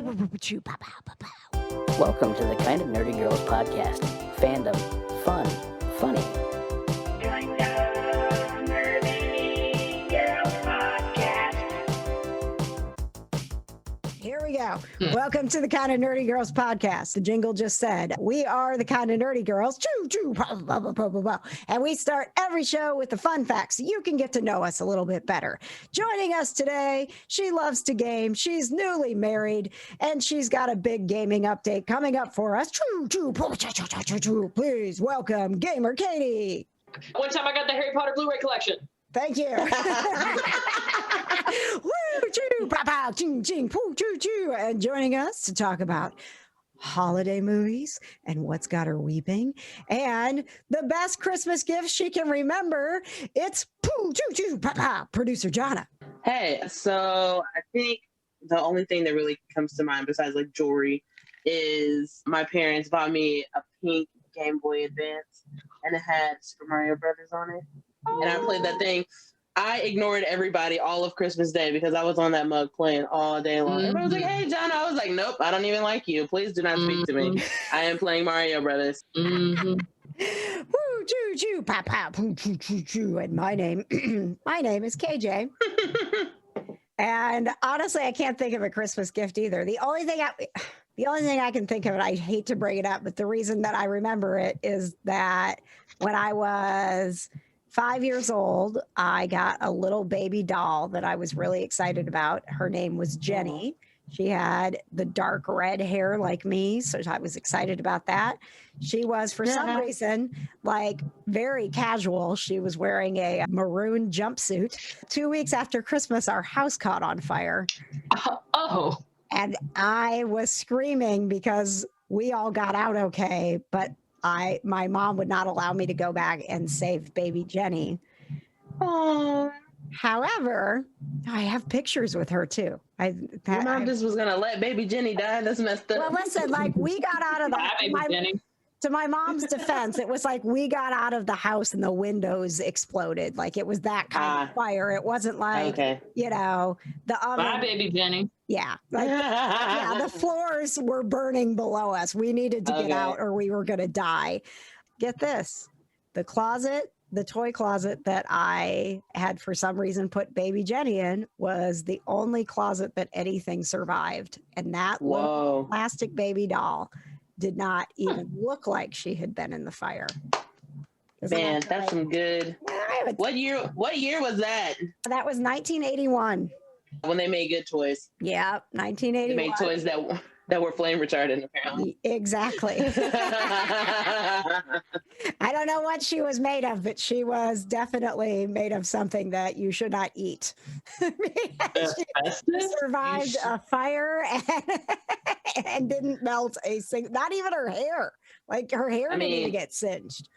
Welcome to the Kind of Nerdy Girls podcast. Fandom, fun, funny. Here we go. Welcome to the Kind of Nerdy Girls podcast. The jingle just said, we are the Kind of Nerdy Girls. Choo, choo, blah, blah, blah, blah, blah, blah. And we start every show with the fun facts so you can get to know us a little bit better. Joining us today, she loves to game. She's newly married, and she's got a big gaming update coming up for us. Choo, choo, choo, choo. Please welcome Gamer Katie. One time I got the Harry Potter Blu-ray collection. Thank you. Woo, choo, pow, pow, ching, ching, poo, choo, choo. And joining us to talk about holiday movies and what's got her weeping and the best Christmas gifts she can remember, it's poo, choo, choo, pow, pow, producer Johna. Hey, so I think the only thing that really comes to mind besides like jewelry is my parents bought me a pink Game Boy Advance and it had Super Mario Brothers on it. And I played that thing. I ignored everybody all of Christmas Day because I was on that mug playing all day long. Everybody was like, hey, John. I was like, nope, I don't even like you. Please do not speak to me. I am playing Mario Brothers. Woo, choo, choo, pow, pow, poo, choo, choo, choo. And my name is KJ. And honestly, I can't think of a Christmas gift either. The only thing I can think of, and I hate to bring it up, but the reason that I remember it is that when I was 5 years old, I got a little baby doll that I was really excited about. Her name was Jenny. She had the dark red hair like me, so I was excited about that. She was, for some reason, like very casual. She was wearing a maroon jumpsuit. 2 weeks after Christmas, our house caught on fire. Oh. And I was screaming because we all got out okay, but my mom would not allow me to go back and save baby Jenny. Oh. However, I have pictures with her too. Your mom just was gonna let baby Jenny die. That's messed up. Well, listen, like we got out of to my mom's defense, it was like we got out of the house and the windows exploded. Like it was that kind of fire. It wasn't like, you know, the oven. Bye, baby Jenny. Yeah. Like, yeah, the floors were burning below us. We needed to get out or we were going to die. Get this. The toy closet that I had for some reason put baby Jenny in was the only closet that anything survived. And that little plastic baby doll did not even look like she had been in the fire. Man, that's some good. What year was that? That was 1981. When they made good toys. Yeah, 1981. They made toys that were flame retardant, apparently. Exactly. I don't know what she was made of, but she was definitely made of something that you should not eat. She survived a fire and didn't melt a single, not even her hair. Like her hair didn't even get singed.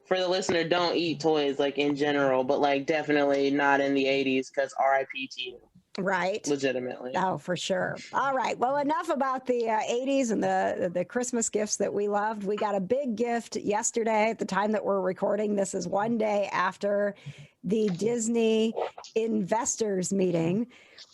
For the listener, don't eat toys like in general, but like definitely not in the 80s because RIP to you. Right. Legitimately. Oh, for sure. All right. Well, enough about the 80s and the Christmas gifts that we loved. We got a big gift yesterday at the time that we're recording. This is one day after the Disney investors meeting,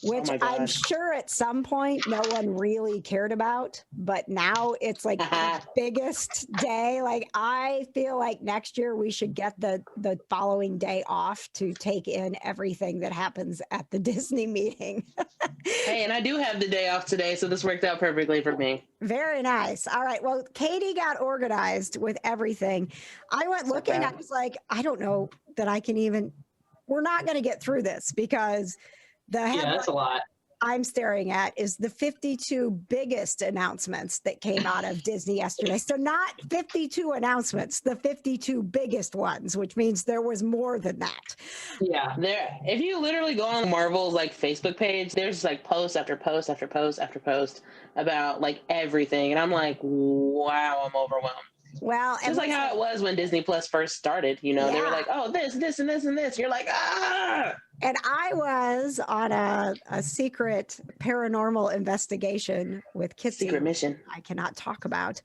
which I'm sure at some point no one really cared about, but now it's like the biggest day. Like I feel like next year we should get the following day off to take in everything that happens at the Disney meeting. Hey, and I do have the day off today, so this worked out perfectly for me. Very nice. All right. Well, Katie got organized with everything. I went looking, I was like, I don't know that I can even, we're not going to get through this because that's a lot. I'm staring at is the 52 biggest announcements that came out of Disney yesterday. So not 52 announcements, the 52 biggest ones, which means there was more than that. Yeah. If you literally go on Marvel's like Facebook page, there's like post after post after post after post about like everything. And I'm like, wow, I'm overwhelmed. Well, just like how it was when Disney Plus first started, you know, they were like, oh, this, and this, and this. You're like, ah. And I was on a secret paranormal investigation with Kitsy. Secret mission. I cannot talk about.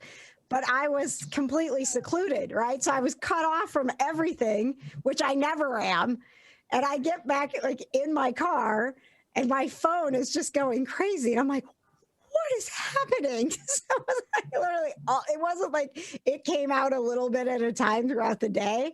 But I was completely secluded, right? So I was cut off from everything, which I never am. And I get back like in my car and my phone is just going crazy. And I'm like, what is happening? So it was like literally, it wasn't like it came out a little bit at a time throughout the day.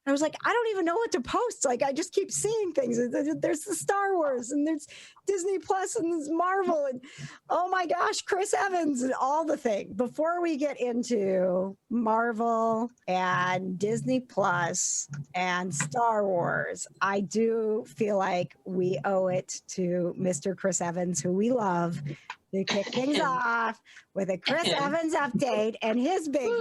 I was like, I don't even know what to post. Like, I just keep seeing things. There's the Star Wars, and there's Disney Plus, and there's Marvel, and oh my gosh, Chris Evans, and all the things. Before we get into Marvel and Disney Plus and Star Wars, I do feel like we owe it to Mr. Chris Evans, who we love, to kick things off with a Chris Evans update and his big.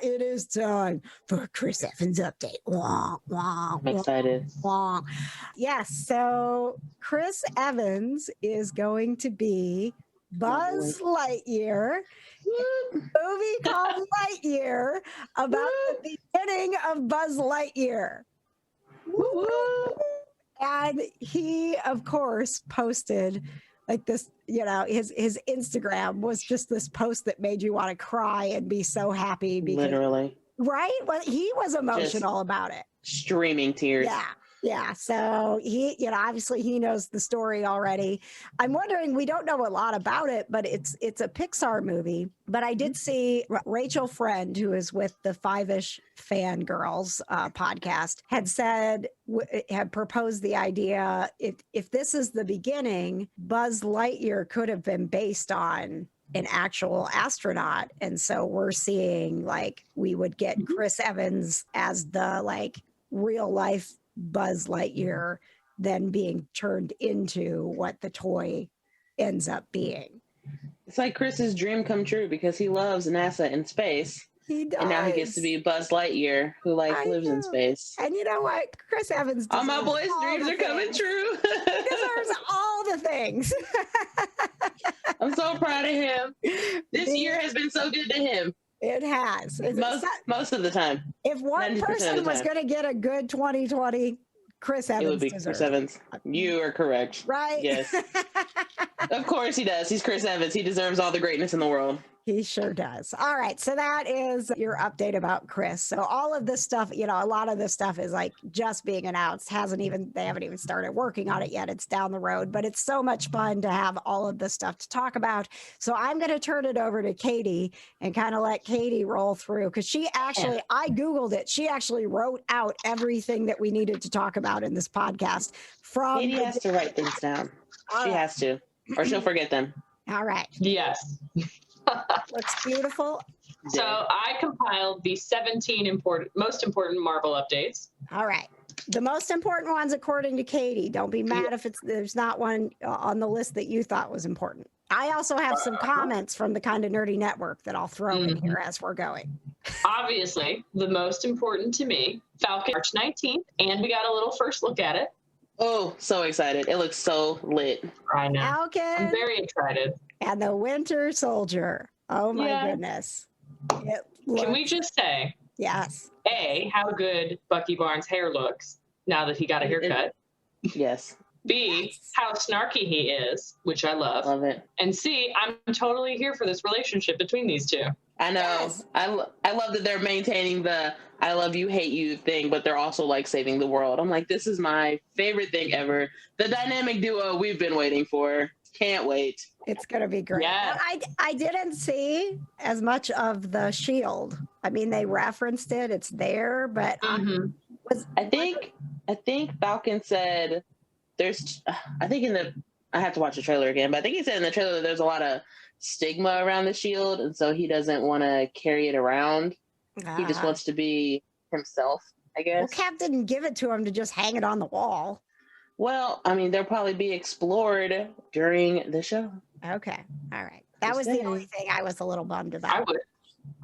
It is time for a Chris Evans update. I'm excited. Yes, so Chris Evans is going to be Buzz Lightyear. A movie called Lightyear about the beginning of Buzz Lightyear. And he, of course, posted like this, his Instagram was just this post that made you want to cry and be so happy. Because, literally. Right? Well, he was emotional about it. Streaming tears. Yeah. So he, obviously he knows the story already. I'm wondering, we don't know a lot about it, but it's a Pixar movie. But I did see Rachel Friend, who is with the Five-ish Fangirls podcast, had proposed the idea, if this is the beginning, Buzz Lightyear could have been based on an actual astronaut. And so we're seeing like we would get Chris Evans as the like real life Buzz Lightyear then being turned into what the toy ends up being. It's like Chris's dream come true because he loves NASA and space. He does. And now he gets to be Buzz Lightyear, who lives in space. And you know what? Chris Evans all my boys' dreams are coming true. He deserves all the things. I'm so proud of him. This year has been so good to him. It has. Most of the time. If one person was going to get a good 2020, Chris Evans. It would be Chris Evans. You are correct. Right? Yes. Of course he does. He's Chris Evans. He deserves all the greatness in the world. He sure does. All right. So that is your update about Chris. So all of this stuff, a lot of this stuff is like just being announced. They haven't even started working on it yet. It's down the road, but it's so much fun to have all of this stuff to talk about. So I'm going to turn it over to Katie and kind of let Katie roll through because I Googled it. She actually wrote out everything that we needed to talk about in this podcast. Katie has to write things down. She has to, or she'll forget them. All right. Yes. Looks beautiful. So I compiled the 17 most important Marvel updates. All right. The most important ones, according to Katie. Don't be mad if there's not one on the list that you thought was important. I also have some comments from the Kinda Nerdy Network that I'll throw in here as we're going. Obviously, the most important to me, Falcon, March 19th, and we got a little first look at it. Oh, so excited. It looks so lit. I know. Falcon. I'm very excited. And the Winter Soldier. Oh my goodness. Can we just say, yes, A, how good Bucky Barnes' hair looks now that he got a haircut. Yes. B, how snarky he is, which I love. Love it. And C, I'm totally here for this relationship between these two. I know. Yes. I love that they're maintaining the I love you, hate you thing, but they're also like saving the world. I'm like, this is my favorite thing ever. The dynamic duo we've been waiting for. Can't wait. It's going to be great. Yes. I didn't see as much of the shield. I mean, they referenced it. It's there, but I think Falcon said there's, I have to watch the trailer again, but I think he said in the trailer that there's a lot of stigma around the shield. And so he doesn't want to carry it around. He just wants to be himself, I guess. Well, Cap didn't give it to him to just hang it on the wall. Well, I mean, they'll probably be explored during the show. Okay. All right. That was the only thing I was a little bummed about.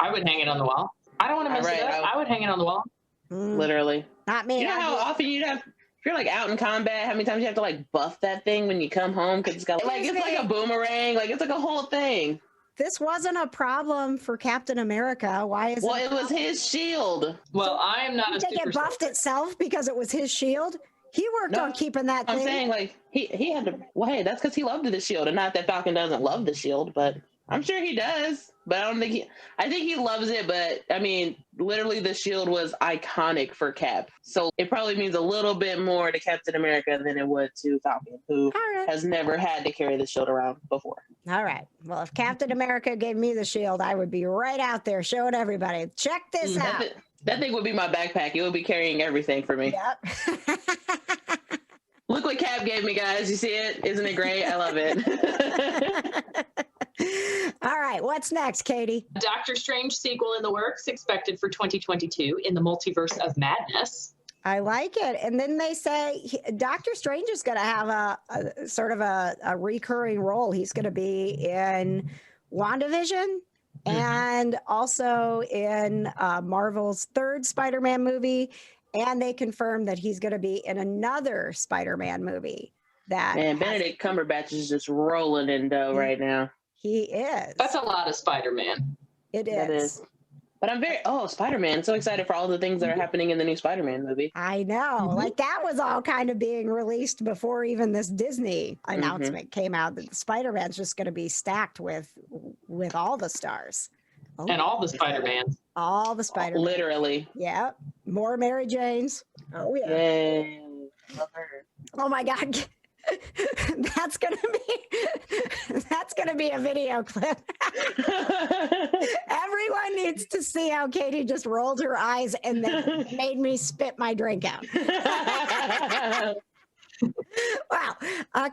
I would hang it on the wall. I don't want to mess it up. I would hang it on the wall. Literally. Not me. You know how often you'd have, if you're like out in combat, how many times you have to like buff that thing when you come home? Because it's got like, it's like a boomerang. Like it's like a whole thing. This wasn't a problem for Captain America. Why is it was his shield. Well, I am not a super it buffed itself because it was his shield? He worked on keeping that thing. I'm saying like he had to, well, hey, that's because he loved the shield, and not that Falcon doesn't love the shield, but I'm sure he does, but I think he loves it, but I mean, literally the shield was iconic for Cap. So it probably means a little bit more to Captain America than it would to Falcon, who has never had to carry the shield around before. All right. Well, if Captain America gave me the shield, I would be right out there showing everybody, check this out. That thing would be my backpack. It would be carrying everything for me. Yep. Look what Cap gave me, guys. You see it? Isn't it great? I love it. All right, what's next, Katie? Doctor Strange sequel in the works, expected for 2022 in the multiverse of madness. I like it. And then they say Doctor Strange is going to have a sort of a recurring role. He's going to be in WandaVision and also in Marvel's third Spider-Man movie. And they confirmed that he's going to be in another Spider-Man movie. Man, Benedict Cumberbatch is just rolling in dough right now. He is. That's a lot of Spider-Man. It is. That is. But I'm Spider-Man. So excited for all the things that are happening in the new Spider-Man movie. I know. Like that was all kind of being released before even this Disney announcement came out that Spider-Man's just going to be stacked with all the stars. Oh, and all the Spider-Mans. All the Spider-Man. Literally. Yep. More Mary Janes. Oh, yeah. Yay. Love her. Oh, my God. That's gonna be a video clip. Everyone needs to see how Katie just rolled her eyes and then made me spit my drink out. Wow.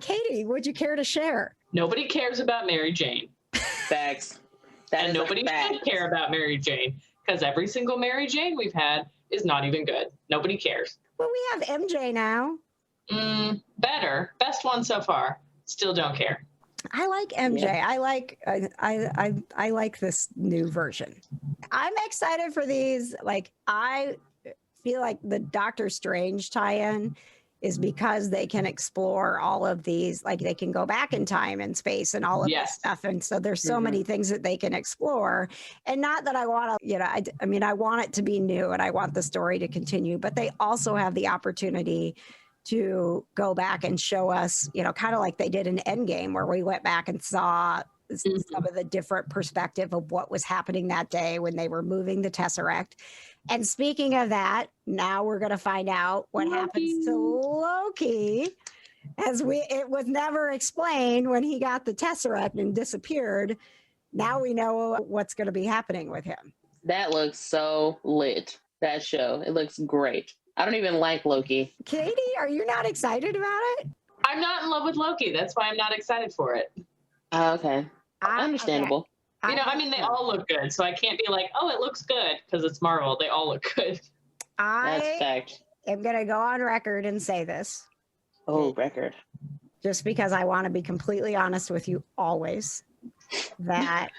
Katie, would you care to share? Nobody cares about Mary Jane. Facts. And nobody should care about Mary Jane because every single Mary Jane we've had is not even good. Nobody cares. Well, we have MJ now. Better. Best one so far. Still don't care. I like MJ. Yeah. I like this new version. I'm excited for these. Like, I feel like the Doctor Strange tie-in is because they can explore all of these, like they can go back in time and space and all of this stuff. And so there's so many things that they can explore. And not that I want to, I mean, I want it to be new and I want the story to continue, but they also have the opportunity to go back and show us, kind of like they did in Endgame, where we went back and saw some of the different perspective of what was happening that day when they were moving the Tesseract. And speaking of that, now we're going to find out what happens to Loki, it was never explained when he got the Tesseract and disappeared. Now we know what's going to be happening with him. That looks so lit, that show. It looks great. I don't even like Loki. Katie, are you not excited about it? I'm not in love with Loki. That's why I'm not excited for it. Okay. Understandable. Okay. I mean, they all look good, so I can't be like, oh, it looks good because it's Marvel. They all look good. That's fact. I'm going to go on record and say this. Oh, record. Just because I want to be completely honest with you always, that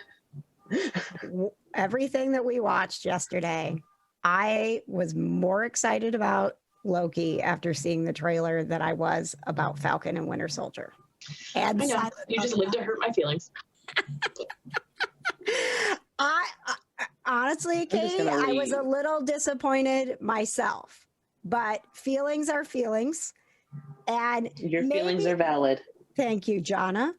everything that we watched yesterday, I was more excited about Loki after seeing the trailer than I was about Falcon and Winter Soldier. And I know. You just lived to hurt my feelings. I honestly, Katie, I was a little disappointed myself, but feelings are feelings. And your feelings are valid. Thank you, Johna.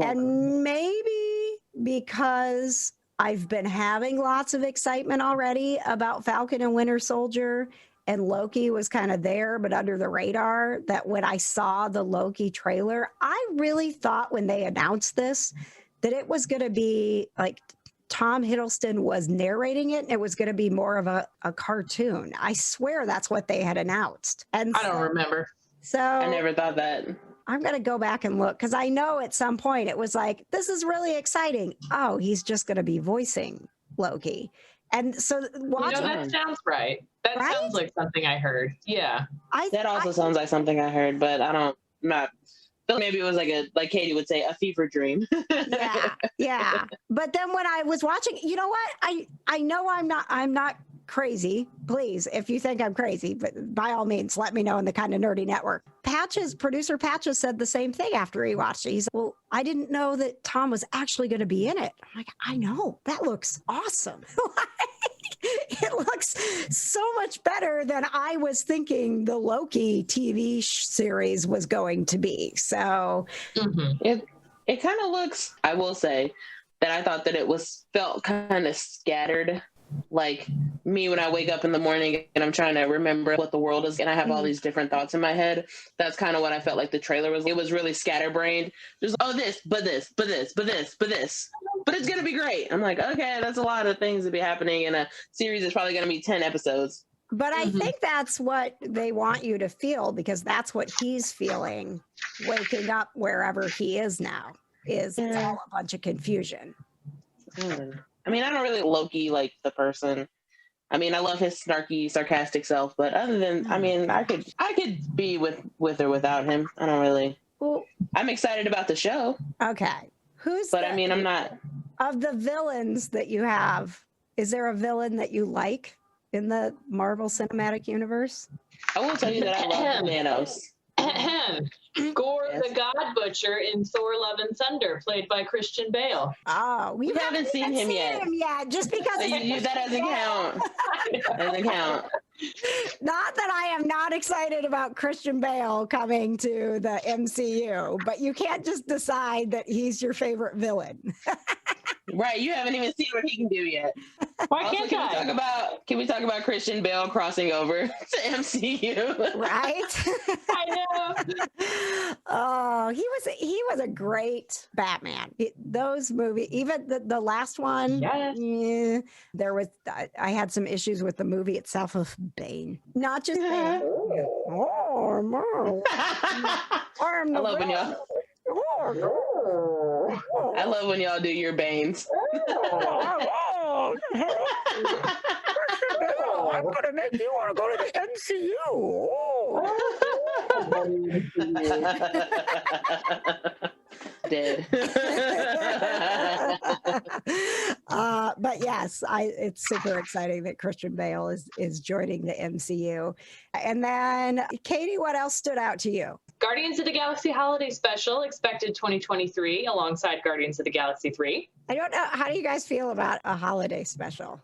And maybe because I've been having lots of excitement already about Falcon and Winter Soldier, and Loki was kind of there, but under the radar, that when I saw the Loki trailer, I really thought when they announced this, that it was going to be like Tom Hiddleston was narrating it, and it was going to be more of a cartoon. I swear that's what they had announced. And I don't remember. So I never thought that. I'm going to go back and look because I know at some point it was like, this is really exciting. Oh, he's just going to be voicing Loki. And so that sounds right. That sounds like something I heard. Yeah. That also sounds like something I heard, but maybe it was like Katie would say, a fever dream. Yeah. But then when I was watching, you know what? I know I'm not crazy. Please, if you think I'm crazy, but by all means, let me know in the Kind of Nerdy Network. Producer Patches said the same thing after he watched it. He's like, well, I didn't know that Tom was actually going to be in it. I'm like, I know. That looks awesome. It looks so much better than I was thinking the Loki TV series was going to be. So it kind of looks, I will say, that I thought that it felt kind of scattered. Like me when I wake up in the morning and I'm trying to remember what the world is and I have all these different thoughts in my head. That's kind of what I felt like the trailer was. It was really scatterbrained. Just, oh, this, but this, but this, but this, but this. But it's going to be great. I'm like, okay, that's a lot of things to be happening in a series that's probably going to be 10 episodes. But I think that's what they want you to feel, because that's what he's feeling waking up wherever he is now, is it's all a bunch of confusion. I mean, I don't really Loki like the person. I mean, I love his snarky, sarcastic self, but other than, I mean, I could be with or without him. I don't really. Well, I'm excited about the show. Okay. I mean, I'm not. Of the villains that you have, is there a villain that you like in the Marvel Cinematic Universe? I will tell you that I love Thanos. Gore the God Butcher in Thor: Love and Thunder, played by Christian Bale. Oh, we haven't seen him yet. Just because so that doesn't count. Doesn't count. Not that I am not excited about Christian Bale coming to the MCU, but you can't just decide that he's your favorite villain. Right, you haven't even seen what he can do yet. Why can't Can we talk about Christian Bale crossing over to MCU? Right? I know. Oh, he was a great Batman. Those movies, even the last one. Yes. There was I had some issues with the movie itself of Bane, not just Bane. Oh, no. I love when y'all. I love when y'all do your Banes. I'm gonna make you want to go to the MCU. Dead. But yes, it's super exciting that Christian Bale is joining the MCU. And then, Katie, what else stood out to you? Guardians of the Galaxy Holiday Special, expected 2023, alongside Guardians of the Galaxy 3. I don't know. How do you guys feel about a holiday special?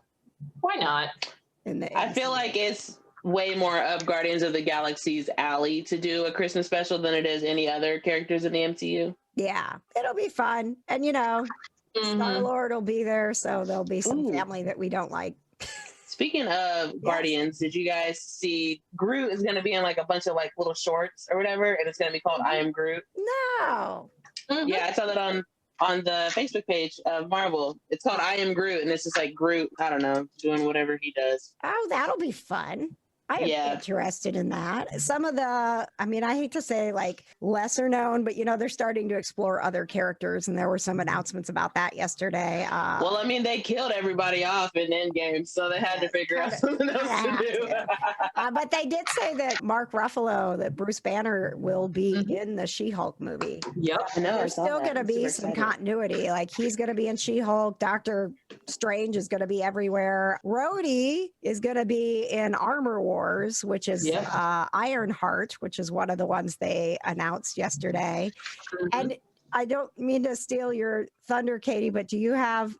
Why not? I feel like it's way more of Guardians of the Galaxy's alley to do a Christmas special than it is any other characters in the MCU. Yeah, it'll be fun. And, Star-Lord will be there, so there'll be some family that we don't like. Speaking of Guardians, did you guys see Groot is going to be in like a bunch of like little shorts or whatever, and it's going to be called I Am Groot? No. Yeah, I saw that on the Facebook page of Marvel. It's called I Am Groot, and it's just like Groot, I don't know, doing whatever he does. Oh, that'll be fun. I am interested in that. Some of I hate to say like lesser known, but they're starting to explore other characters, and there were some announcements about that yesterday. They killed everybody off in Endgame, so they had to figure out something else to do. But they did say that Mark Ruffalo, that Bruce Banner will be in the She-Hulk movie. Yep. I know. There's still going to be some continuity. Like he's going to be in She-Hulk. Doctor Strange is going to be everywhere. Rhodey is going to be in Armor Wars, which is Ironheart, which is one of the ones they announced yesterday. And I don't mean to steal your thunder, Katie, but do you have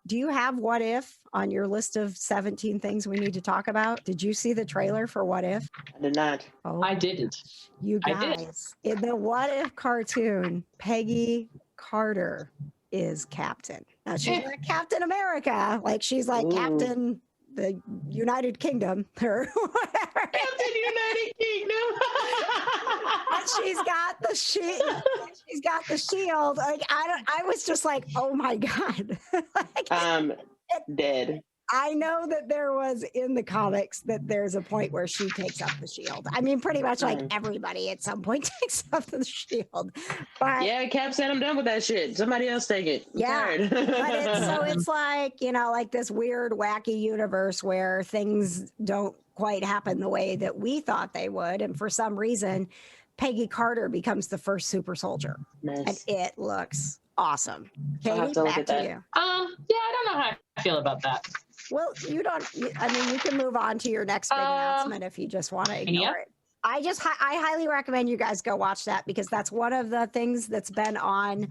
What If on your list of 17 things we need to talk about? Did you see the trailer for What If? I did not. Oh, I didn't. You guys, in the What If cartoon, Peggy Carter is Captain. Now she's not Captain America, like she's like Captain the United Kingdom or whatever. Captain United Kingdom. But she's got the shield. Like I was just like, oh my God. Dead. I know that there was in the comics that there's a point where she takes up the shield. I mean, pretty much like everybody at some point takes up the shield. But yeah, Cap said I'm done with that shit. Somebody else take it. Yeah. But it's like, like this weird, wacky universe where things don't quite happen the way that we thought they would. And for some reason, Peggy Carter becomes the first super soldier. Nice. And it looks awesome. Katie, back to you. I don't know how I feel about that. Well, you can move on to your next big announcement if you just want to ignore it. I highly recommend you guys go watch that, because that's one of the things that's been on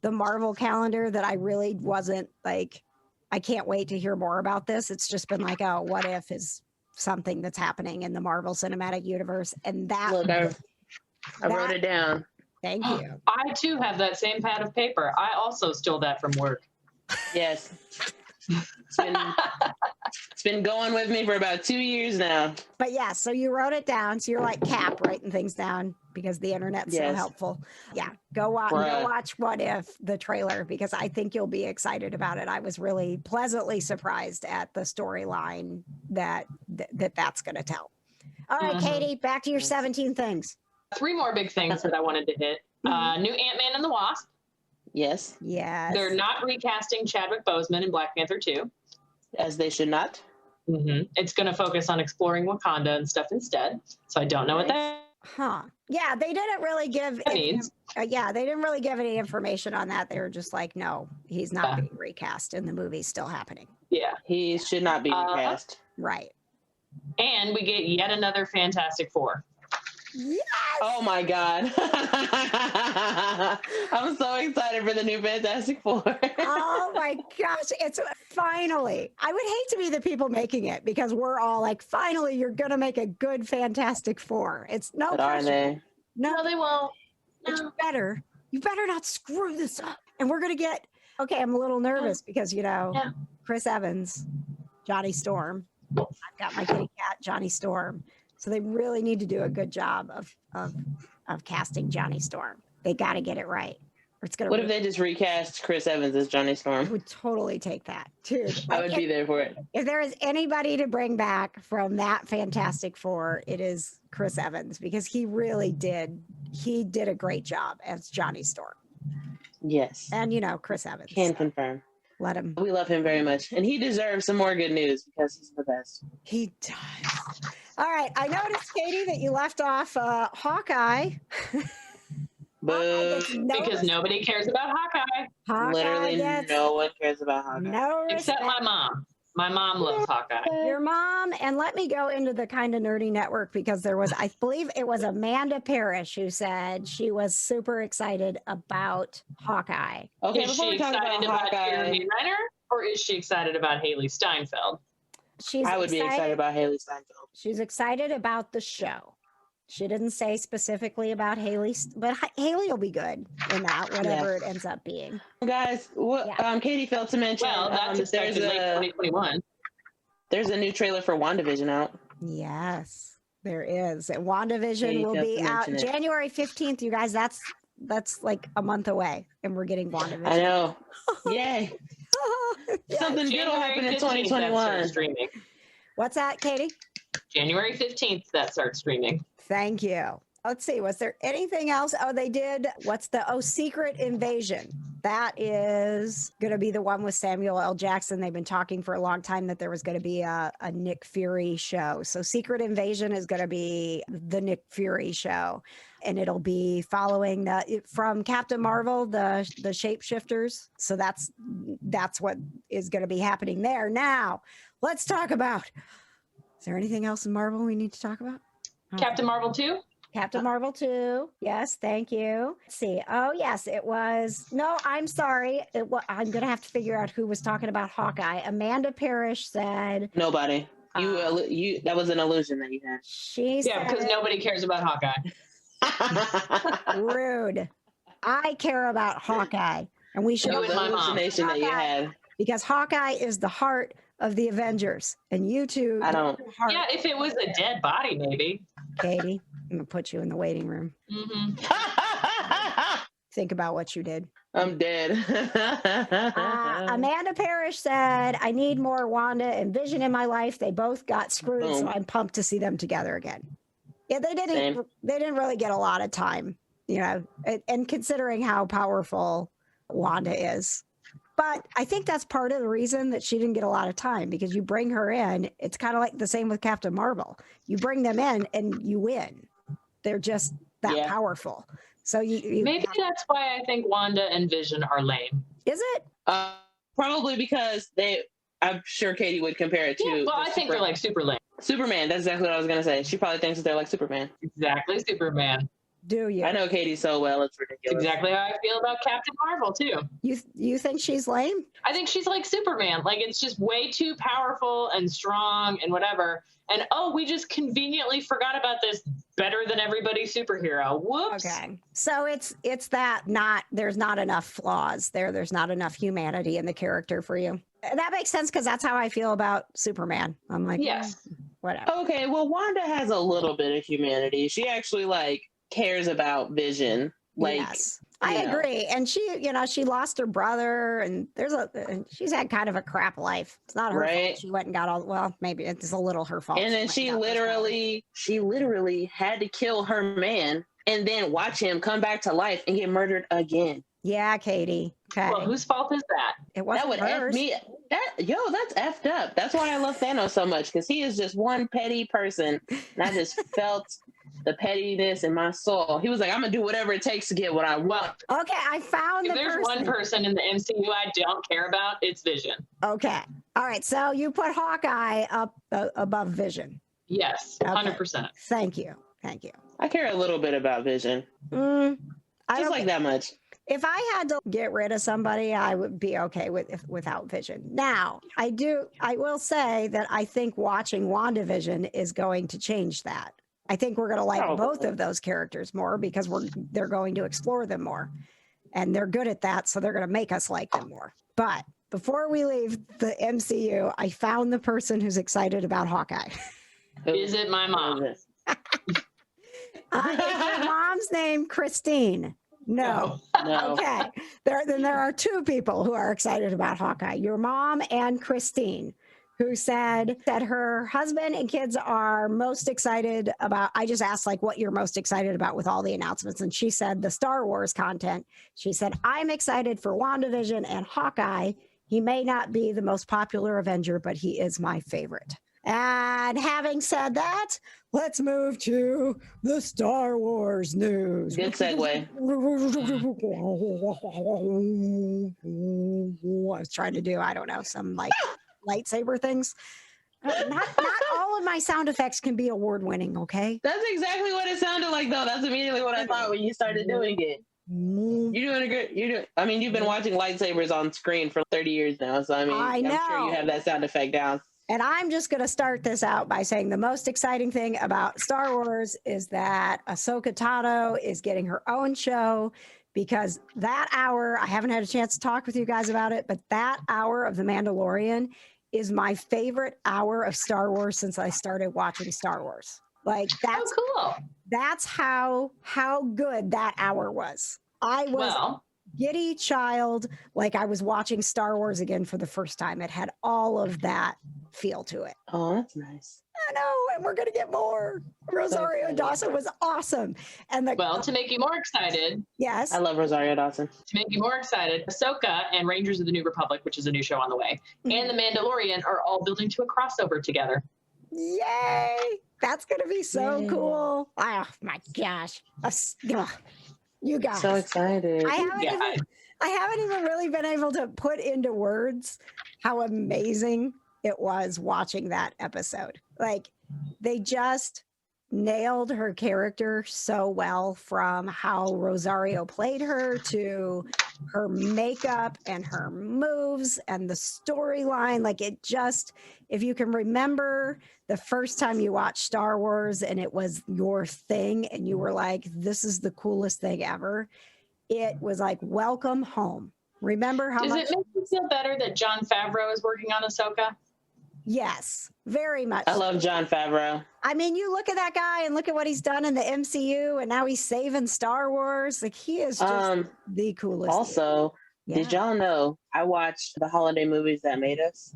the Marvel calendar that I really wasn't like, I can't wait to hear more about this. It's just been like, oh, What If is something that's happening in the Marvel Cinematic Universe. And that. Look, I wrote it down. Thank you. I too have that same pad of paper. I also stole that from work. Yes. It's been going with me for about 2 years now. But yeah, so you wrote it down. So you're like Cap writing things down because the internet's so Yes. helpful. Yeah, go watch What If, the trailer, because I think you'll be excited about it. I was really pleasantly surprised at the storyline that's going to tell. All right, Katie, back to your 17 things. 3 more big things that I wanted to hit. New Ant-Man and the Wasp. Yes. Yes. They're not recasting Chadwick Boseman in Black Panther 2. As they should not. It's going to focus on exploring Wakanda and stuff instead. So I don't know what that. Yeah, they didn't really give. means. They didn't really give any information on that. They were just like, no, he's not being recast, and the movie's still happening. Yeah, he should not be recast. Right. And we get yet another Fantastic Four. Yes! Oh my God. I'm so excited for the new Fantastic Four. Oh my gosh. It's finally, I would hate to be the people making it because we're all like, finally, you're going to make a good Fantastic Four. It's no But pressure. are they? No, they won't. It's better. You better not screw this up. And we're going to get, okay, I'm a little nervous because, Chris Evans, Johnny Storm. I've got my kitty cat, Johnny Storm. So they really need to do a good job of casting Johnny Storm. They got to get it right. Or it's gonna. What if they just recast Chris Evans as Johnny I Storm? would totally take that, dude. I would be there for it. If there is anybody to bring back from that Fantastic Four, it is Chris Evans because he really did. He did a great job as Johnny Storm. Yes. And Chris Evans. Can confirm. Let him. We love him very much. And he deserves some more good news because he's the best. He does. All right. I noticed, Katie, that you left off Hawkeye. Boo. Because nobody cares about Hawkeye. Literally gets no one cares about Hawkeye. no Except my mom. My mom loves Hawkeye. Your mom, and let me go into the Kind of Nerdy Network because there was, I believe it was Amanda Parrish who said she was super excited about Hawkeye. Okay, Is before she we talk excited about about Hawkeye, Jeremy Renner, or is she excited about Haley Steinfeld? She's I would be excited about Haley Steinfeld. She's excited about the show. She didn't say specifically about Haley, but Haley will be good in that, whatever it ends up being. Guys, what Katie failed to mention, Well, that's expected late 2021. There's a new trailer for WandaVision out. Yes, there is. And WandaVision Katie will failed be to out mention it. January 15th, you guys. That's like a month away, and we're getting WandaVision. I know. Yay. Yeah. Something good will happen in 2021. Streaming. What's that, Katie? January 15th, that starts streaming. Thank you. Let's see. Was there anything else? Oh, they did. Secret Invasion. That is going to be the one with Samuel L. Jackson. They've been talking for a long time that there was going to be a Nick Fury show. So Secret Invasion is going to be the Nick Fury show. And it'll be following from Captain Marvel, the shapeshifters. So that's what is going to be happening there. Now, let's talk about, is there anything else in Marvel we need to talk about? Captain Marvel 2? Captain Marvel 2. Yes, thank you. Let's see. Oh, yes, it was. No, I'm sorry. I'm going to have to figure out who was talking about Hawkeye. Amanda Parrish said. Nobody. You that was an illusion that you had. She said. Because nobody cares about Hawkeye. Rude. I care about Hawkeye. And we should. That was an hallucination that you had. Because Hawkeye is the heart of the Avengers. And you two. I don't. Yeah, if it was a dead body, maybe. Katie, I'm going to put you in the waiting room. Think about what you did. I'm dead. Amanda Parrish said, I need more Wanda and Vision in my life. They both got screwed, so I'm pumped to see them together again. Yeah, they didn't really get a lot of time, and considering how powerful Wanda is. But I think that's part of the reason that she didn't get a lot of time, because you bring her in. It's kind of like the same with Captain Marvel. You bring them in and you win. They're just that powerful. So maybe that's why I think Wanda and Vision are lame. Is it? Probably because I'm sure Katie would compare it to. Yeah, well, I think they're like super lame. Superman. That's exactly what I was going to say. She probably thinks that they're like Superman. Exactly, Superman. Do you? I know Katie so well. It's ridiculous. Exactly how I feel about Captain Marvel, too. You think she's lame? I think she's like Superman. Like, it's just way too powerful and strong and whatever. And, we just conveniently forgot about this better than everybody superhero. Whoops. Okay. So it's that there's not enough flaws there. There's not enough humanity in the character for you. And that makes sense because that's how I feel about Superman. I'm like, Yes. whatever. Okay, well, Wanda has a little bit of humanity. She actually like cares about Vision. Like, yes, I you know. agree. And she lost her brother, and and she's had kind of a crap life. It's not her fault. She went and got well, maybe it's a little her fault. And then she literally had to kill her man and then watch him come back to life and get murdered again. Yeah, Katie. Okay. Well, whose fault is that? It wasn't that would hers. F me. That's effed up. That's why I love Thanos so much, because he is just one petty person, and I just felt the pettiness in my soul. He was like, "I'm gonna do whatever it takes to get what I want." Okay, I found if there's one person in the MCU I don't care about, it's Vision. Okay, all right. So you put Hawkeye up above Vision. Yes, 100%. Thank you. I care a little bit about Vision. Just like that much. If I had to get rid of somebody, I would be okay without Vision. Now, I will say that I think watching WandaVision is going to change that. I think we're going to like both of those characters more because they're going to explore them more. And they're good at that, so they're going to make us like them more. But before we leave the MCU, I found the person who's excited about Hawkeye. Is it my mom? Is your mom's name Christine? No. Okay. There are two people who are excited about Hawkeye. Your mom and Christine, who said that her husband and kids are most excited about. I just asked like what you're most excited about with all the announcements. And she said the Star Wars content. She said, I'm excited for WandaVision and Hawkeye. He may not be the most popular Avenger, but he is my favorite. And having said that, let's move to the Star Wars news. Good segue. I was trying to do, I don't know, some like lightsaber things. Not all of my sound effects can be award winning, okay? That's exactly what it sounded like, though. That's immediately what I thought when you started doing it. You're doing a good. I mean, you've been watching lightsabers on screen for 30 years now, so I mean, I'm sure you have that sound effect down. And I'm just going to start this out by saying the most exciting thing about Star Wars is that Ahsoka Tano is getting her own show, because that hour, I haven't had a chance to talk with you guys about it, but that hour of The Mandalorian is my favorite hour of Star Wars since I started watching Star Wars. Like that's cool. That's how good that hour was. I was giddy child, like I was watching Star Wars again for the first time. It had all of that feel to it. Oh, that's nice. I know, and we're gonna get more. Rosario Dawson was awesome, and to make you more excited, yes, I love Rosario Dawson. To make you more excited, Ahsoka and Rangers of the New Republic, which is a new show on the way, and The Mandalorian are all building to a crossover together. Yay! That's gonna be so cool. Oh my gosh, you guys, so excited. I haven't even really been able to put into words how amazing it was watching that episode. Like, they just nailed her character so well, from how Rosario played her to her makeup and her moves and the storyline. Like, it just, if you can remember the first time you watched Star Wars and it was your thing and you were like, this is the coolest thing ever, it was like, welcome home. Remember how Does it make you feel better that Jon Favreau is working on Ahsoka? Yes, very much. I love Jon Favreau. I mean, you look at that guy and look at what he's done in the MCU, and now he's saving Star Wars. Like, he is just the coolest. Also, did y'all know I watched the holiday movies that made us?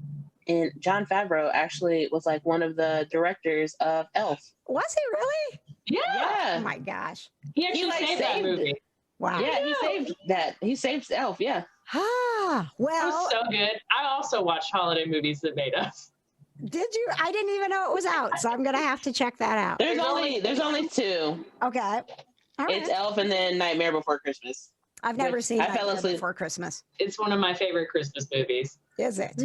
And Jon Favreau actually was like one of the directors of Elf. Was he really? Yeah. Oh my gosh. He actually saved that movie. Wow. Yeah, he saved that. He saved Elf. Yeah. Ah, well. It was so good. I also watched holiday movies that made us. Did you? I didn't even know it was out, so I'm gonna have to check that out. There's only two. Okay. All right. It's Elf and then Nightmare Before Christmas. I've never seen Nightmare Before Christmas. It's one of my favorite Christmas movies. Is it?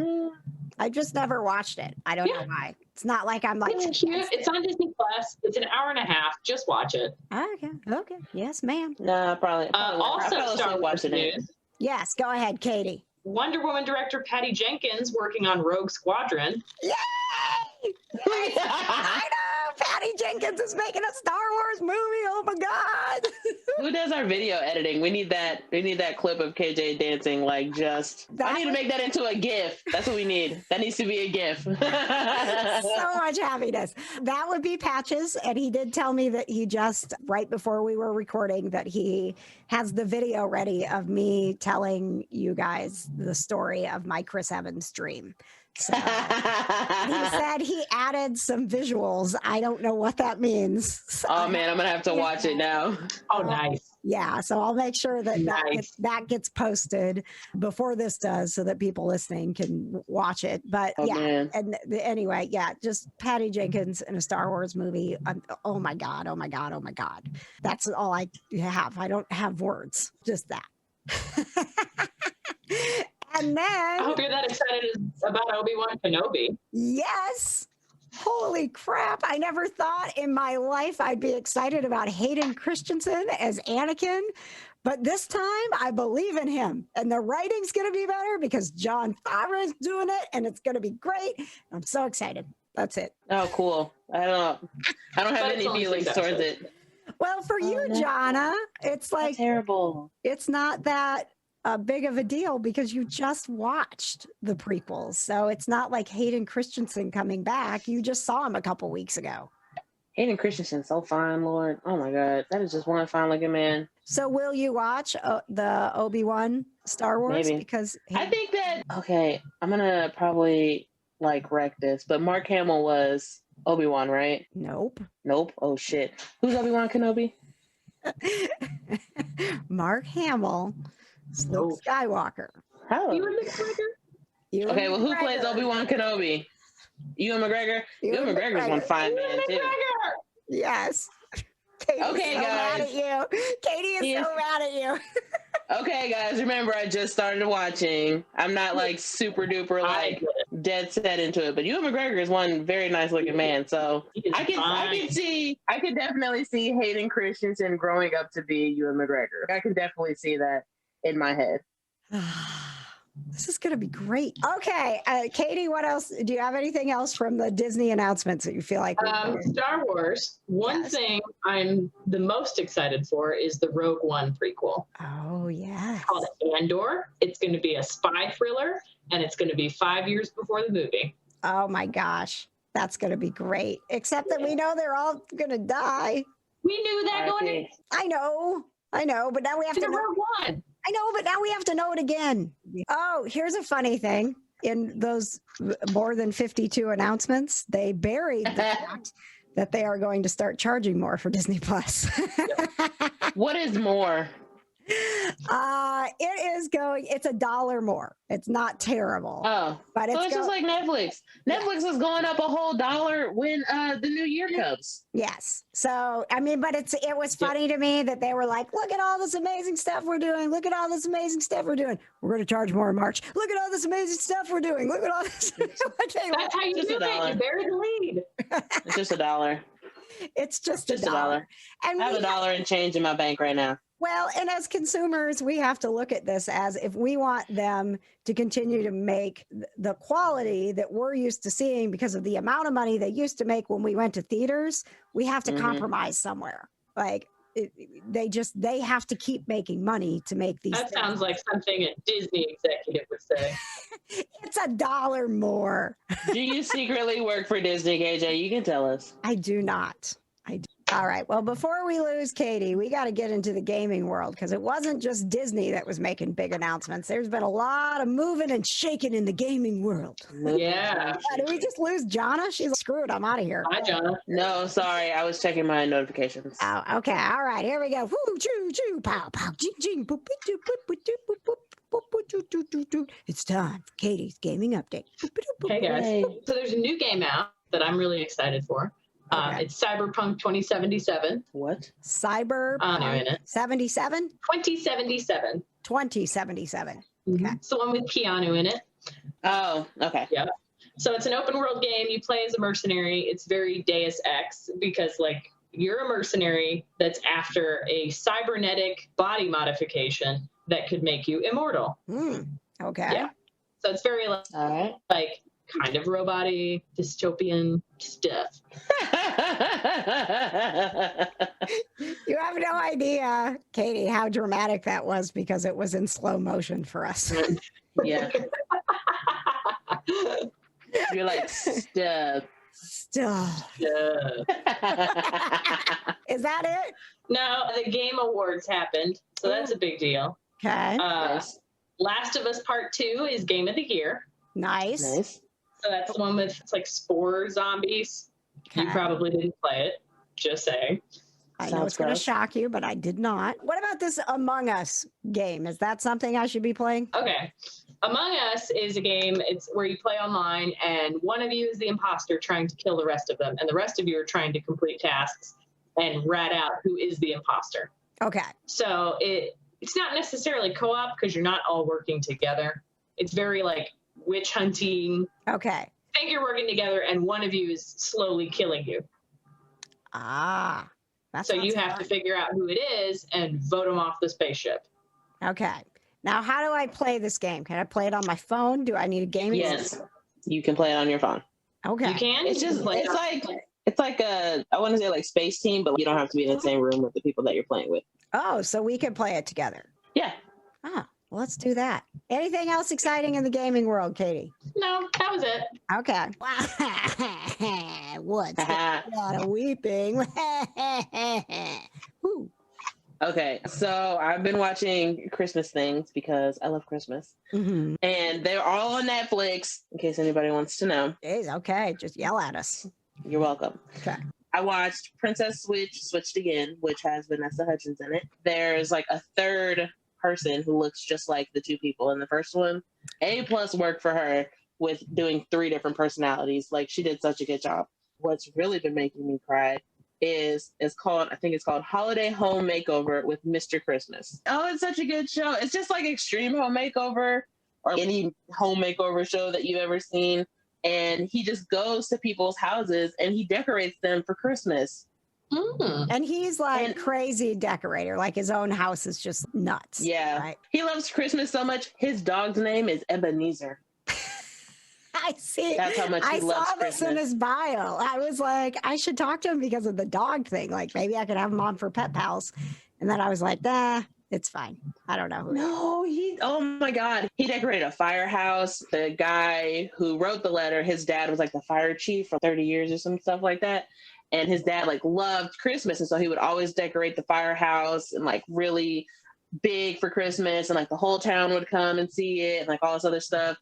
I just never watched it. I don't know why. It's not like I'm like. It's cute. It's on Disney Plus. It's an hour and a half. Just watch it. Okay. Yes, ma'am. No, probably. Also, Star Wars news. Yes, go ahead, Katie. Wonder Woman director Patty Jenkins working on Rogue Squadron. Yay! Yes, kind Patty Jenkins is making a Star Wars movie. Oh my God. Who does our video editing? We need that. We need that clip of KJ dancing. Like, just. I need to make that into a GIF. That's what we need. That needs to be a GIF. So much happiness. That would be Patches. And he did tell me that he just, right before we were recording, that he has the video ready of me telling you guys the story of my Chris Evans dream. So he said he added some visuals. I don't know what that means. So Oh man, I'm gonna have to watch it now. Oh, nice. yeah, so I'll make sure that Nice. that gets posted before this does, so that people listening can watch it. But Oh yeah, man. and anyway, yeah, just Patty Jenkins in a Star Wars movie. Oh my God, oh my God, oh my God. That's all I have. I don't have words, just that. And I then, hope you're that excited about Obi-Wan Kenobi. yes, holy crap. I never thought in my life I'd be excited about Hayden Christensen as Anakin. But this time I believe in him, and the writing's going to be better because John Favreau is doing it, and it's going to be great. I'm so excited. That's it. Oh, cool. I don't have But it's any only feelings 6 towards episodes. it. Well, for Oh, you, no. Johna, it's like, Terrible. it's not that big of a deal because you just watched the prequels. So it's not like Hayden Christensen coming back. You just saw him a couple weeks ago. Hayden Christensen's so fine, Lord. Oh my God, that is just one fine looking man. So will you watch the Obi-Wan Star Wars? Maybe. Because I think that okay. I'm gonna probably like wreck this, but Mark Hamill was Obi-Wan, right? Nope. Nope. Oh shit. Who's Obi-Wan Kenobi? Mark Hamill, Luke Nope. Skywalker. How? Ewan McGregor? Ewan Okay, well, who plays McGregor. Obi-Wan Kenobi? Ewan McGregor. Ewan McGregor's one fine man too. McGregor! Yes. Katie's Okay, so mad guys. at you. Katie is He is- so mad at you. Okay, guys, remember I just started watching. I'm not like super duper I like get it. dead set into it, but Ewan McGregor is one very nice looking man. So He is I can definitely see Hayden Christensen growing up to be Ewan McGregor. I can definitely see that in my head. This is going to be great. Okay, Katie, what else? Do you have anything else from the Disney announcements that you feel like? Star Wars. One Yes. thing I'm the most excited for is the Rogue One prequel Oh, yes. called Andor. It's going to be a spy thriller, and it's going to be 5 years before the movie. Oh, my gosh. That's going to be great. Except that we know they're all going to die. We knew that going RIP. I know, but now we have into to the know. Rogue One. I know, but now we have to know it again. Oh, here's a funny thing. In those more than 52 announcements, they buried the fact that they are going to start charging more for Disney Plus. What is more? It's $1 more. It's not terrible, Oh, but so it's it's just like Netflix. Netflix is going up a whole $1 when the new year comes. yes. So, I mean, but it was funny to me that they were like, look at all this amazing stuff we're doing. Look at all this amazing stuff we're doing. We're going to charge more in March. Look at all this amazing stuff we're doing. Look at all this. Okay, That's how you Just do $1. it. You bury the lead. It's just $1. it's just Just $1. $1. And I have we $1 in change in my bank right now. Well, and as consumers, we have to look at this as if we want them to continue to make the quality that we're used to seeing because of the amount of money they used to make when we went to theaters, we have to Mhm. compromise somewhere. Like they have to keep making money to make these. That things. sounds like something a Disney executive would say. It's $1 more. Do you secretly work for Disney, KJ? You can tell us. I do not. All right. Well, before we lose Katie, we got to get into the gaming world because it wasn't just Disney that was making big announcements. There's been a lot of moving and shaking in the gaming world. Yeah. Did we just lose Johna? She's like, screw it. I'm out of here. Hi, Johna. No, sorry. I was checking my notifications. Oh, okay. All right. Here we go. Woo, choo, choo, pow, pow, ching, ching, boop, boop, boop, boop, boop, boop, boop, boop, boop, choo, choo, choo, choo. It's time for Katie's gaming update. Boop, boop, boop, Hey, guys. Yay. So there's a new game out that I'm really excited for. Okay. It's Cyberpunk 2077. What? Cyber In it. 77? 2077. 2077. Mm-hmm. Okay. It's the one with Keanu in it. Oh, okay. So it's an open world game. You play as a mercenary. It's very Deus Ex because like you're a mercenary that's after a cybernetic body modification that could make you immortal. Okay. Yeah. So it's very All right. like kind of robot-y, dystopian stuff. You have no idea, Katie, how dramatic that was because it was in slow motion for us. Yeah. You're like, stuff. Stuff. Yeah. Is that it? No, the Game Awards happened, so that's a big deal. Okay. Nice. Last of Us Part 2 is Game of the Year. Nice. So that's the one with it's like spore zombies. You Okay. probably didn't play it. Just saying. I know Sounds it's going to gross. shock you, but I did not. What about this Among Us game? Is that something I should be playing? Okay. Among Us is a game, it's where you play online and one of you is the imposter trying to kill the rest of them, and the rest of you are trying to complete tasks and rat out who is the imposter. Okay. So it's not necessarily co-op because you're not all working together. It's very like witch hunting. Okay. Think you're working together and one of you is slowly killing you. Ah. That So sounds you have fun. to figure out who it is and vote them off the spaceship. Okay. Now, how do I play this game? Can I play it on my phone? Do I need a gaming Yes. system? You can play it on your phone. Okay. You can. It's you can just, play it it's like a, I want to say like Space Team, but you don't have to be in the same room with the people that you're playing with. Oh, so we can play it together. Yeah. Ah, well, let's do that. Anything else exciting in the gaming world, Katie? No, that was it. Okay. What's a lot of weeping? Woo. Okay, so I've been watching Christmas things because I love Christmas. Mhm. And they're all on Netflix, in case anybody wants to know. Jeez, okay, just yell at us. You're welcome. Okay. I watched Princess Switched Again, which has Vanessa Hudgens in it. There's like a third person who looks just like the two people in the first one. A+ work for her with doing 3 different personalities. Like, she did such a good job. What's really been making me cry is called, I think it's called Holiday Home Makeover with Mr. Christmas. Oh, it's such a good show. It's just like Extreme Home Makeover or any home makeover show that you've ever seen. And he just goes to people's houses and he decorates them for Christmas. Mm. And he's like And- crazy decorator, like his own house is just nuts. Yeah. Right? He loves Christmas so much. His dog's name is Ebenezer. I see. That's how much he I loves saw this in Christmas. his bio. I was like, I should talk to him because of the dog thing. Like maybe I could have him on for Pet Pals. And then I was like, nah, it's fine. I don't know who. No, oh my God. He decorated a firehouse. The guy who wrote the letter, his dad was like the fire chief for 30 years or some stuff like that. And his dad like loved Christmas. And so he would always decorate the firehouse and like really big for Christmas. And like the whole town would come and see it and like all this other stuff.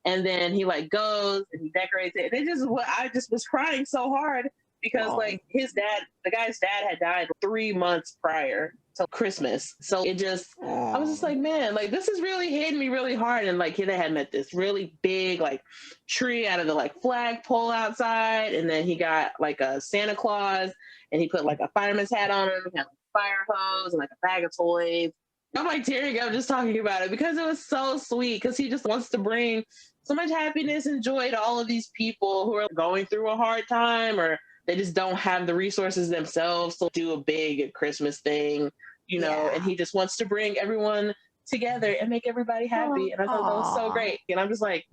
And then he like goes and he decorates it. And I just was crying so hard because like his dad, the guy's dad had died 3 months prior to Christmas. So it just, I was just like, man, like this is really hitting me really hard. And like they had met this really big like tree out of the like flagpole outside. And then he got like a Santa Claus and he put like a fireman's hat on him. He had like a fire hose and like a bag of toys. I'm like tearing up just talking about it because it was so sweet because he just wants to bring so much happiness and joy to all of these people who are going through a hard time or they just don't have the resources themselves to do a big Christmas thing, you know, and he just wants to bring everyone together and make everybody happy. And I thought that was so great. And I'm just like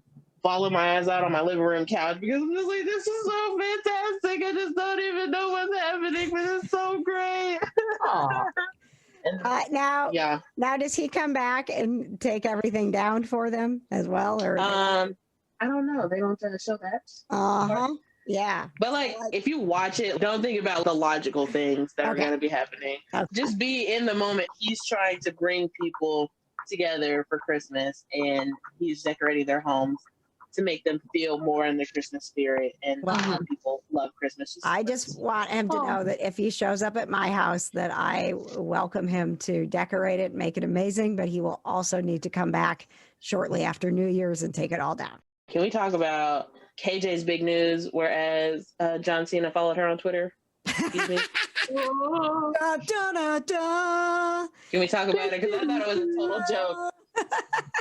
bawling my eyes out on my living room couch because I'm just like, this is so fantastic. I just don't even know what's happening, but it's so great. Now does he come back and take everything down for them as well? Or I don't know. They don't show that. Yeah. But like if you watch it, don't think about the logical things that are going to be happening. Okay. Just be in the moment. He's trying to bring people together for Christmas and he's decorating their homes to make them feel more in the Christmas spirit and people love Christmas. I just want him to know that if he shows up at my house that I welcome him to decorate it, make it amazing, but he will also need to come back shortly after New Year's and take it all down. Can we talk about KJ's big news, whereas John Cena followed her on Twitter? Excuse me. Da, da, da, da. Can we talk about it? Because I thought it was a total joke.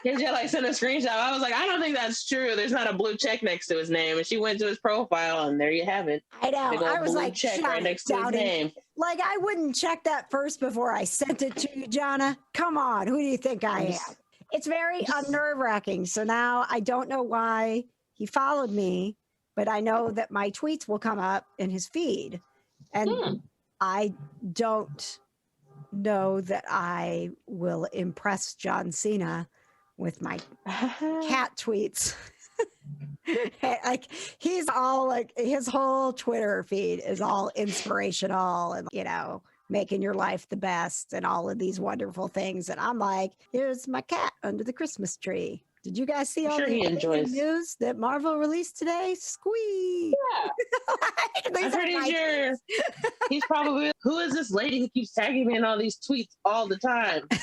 KJ like sent a screenshot. I was like, I don't think that's true. There's not a blue check next to his name. And she went to his profile and there you have it. I know. Big old I was blue like, check right next to his name. Like I wouldn't check that first before I sent it to you, Johna. Come on. Who do you think I am? It's very nerve-wracking. So now I don't know why he followed me, but I know that my tweets will come up in his feed. And I don't know that I will impress John Cena with my cat tweets. Like he's all like his whole Twitter feed is all inspirational and making your life the best and all of these wonderful things. And I'm like, here's my cat under the Christmas tree. Did you guys see all the amazing news that Marvel released today? Squee! Yeah. I'm pretty sure he's probably, who is this lady who keeps tagging me in all these tweets all the time? That's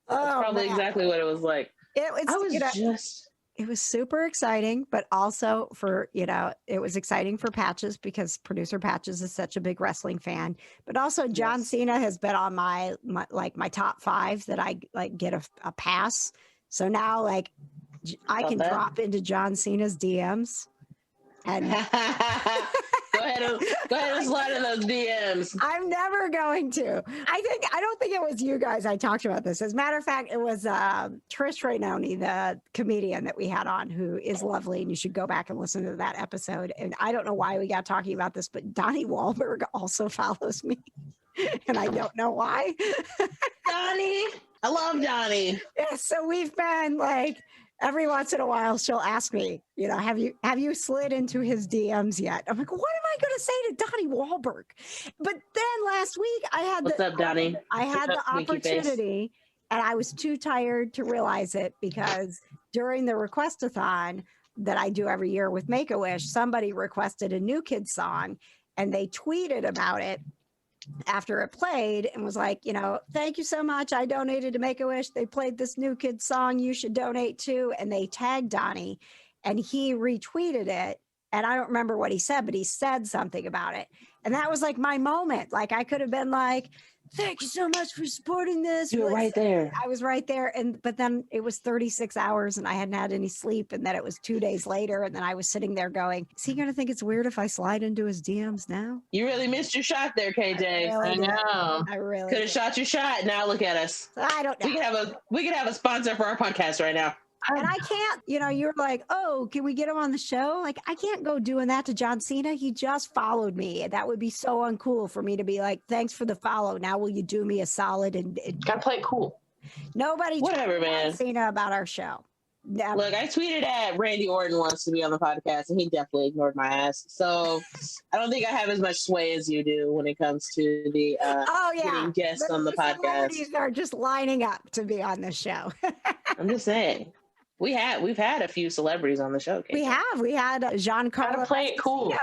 probably exactly what it was like. It was super exciting, but also it was exciting for Patches because producer Patches is such a big wrestling fan. But also John Cena has been on my top 5 that I get a pass. So now I can drop into John Cena's DMs and go ahead and slide in those DMs. I'm never going to. I don't think it was you guys I talked about this. As a matter of fact, it was Trish Rainoni, the comedian that we had on, who is lovely, and you should go back and listen to that episode. And I don't know why we got talking about this, but Donnie Wahlberg also follows me, and I don't know why. Donnie, I love Donnie. Yeah, so we've been every once in a while, she'll ask me, have you slid into his DMs yet? I'm like, what am I going to say to Donnie Wahlberg? But then last week I had What's up, Donnie? I had the opportunity, and I was too tired to realize it because during the request-a-thon that I do every year with Make-A-Wish, somebody requested a New Kids song, and they tweeted about it after it played and was like, thank you so much. I donated to Make-A-Wish. They played this New Kids song. You should donate too. And they tagged Donnie and he retweeted it. And I don't remember what he said, but he said something about it. And that was my moment. I could have been like, thank you so much for supporting this. You were right there. I was right there. But then it was 36 hours and I hadn't had any sleep. And then it was 2 days later. And then I was sitting there going, is he going to think it's weird if I slide into his DMs now? You really missed your shot there, KJ. I know. I really could have shot your shot. Now look at us. I don't know. We could have a sponsor for our podcast right now. And I can't, you're like, oh, can we get him on the show? I can't go doing that to John Cena. He just followed me. That would be so uncool for me to be like, thanks for the follow. Now will you do me a solid and gotta play it cool. Nobody told John Cena about our show. Never. Look, I tweeted at Randy Orton once to be on the podcast, and he definitely ignored my ass. So I don't think I have as much sway as you do when it comes to the getting guests on the podcast. Celebrities are just lining up to be on the show. I'm just saying. We've had a few celebrities on the show. We had Giancarlo. Gotta play it cool.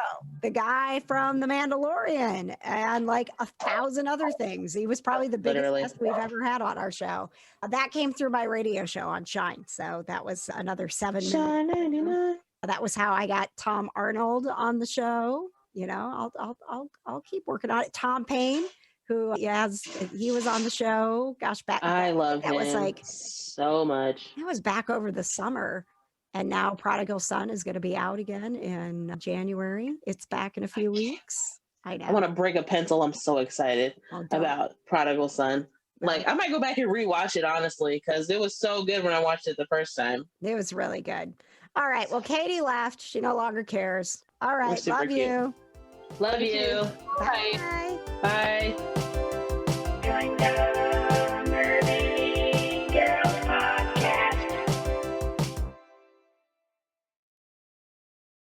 The guy from The Mandalorian and 1,000 other things. He was probably the biggest guest we've ever had on our show. That came through my radio show on Shine. So that was another 7 minutes. Shine 99. That was how I got Tom Arnold on the show. I'll keep working on it. Tom Payne, who he was on the show. Gosh, I love him. That was so much. It was back over the summer. And now Prodigal Son is going to be out again in January. It's back in a few weeks. I know. I want to break a pencil. I'm so excited about Prodigal Son. I might go back and rewatch it, honestly, because it was so good when I watched it the first time. It was really good. All right. Well, Katie left. She no longer cares. All right. Love you. Love you. Bye. Bye.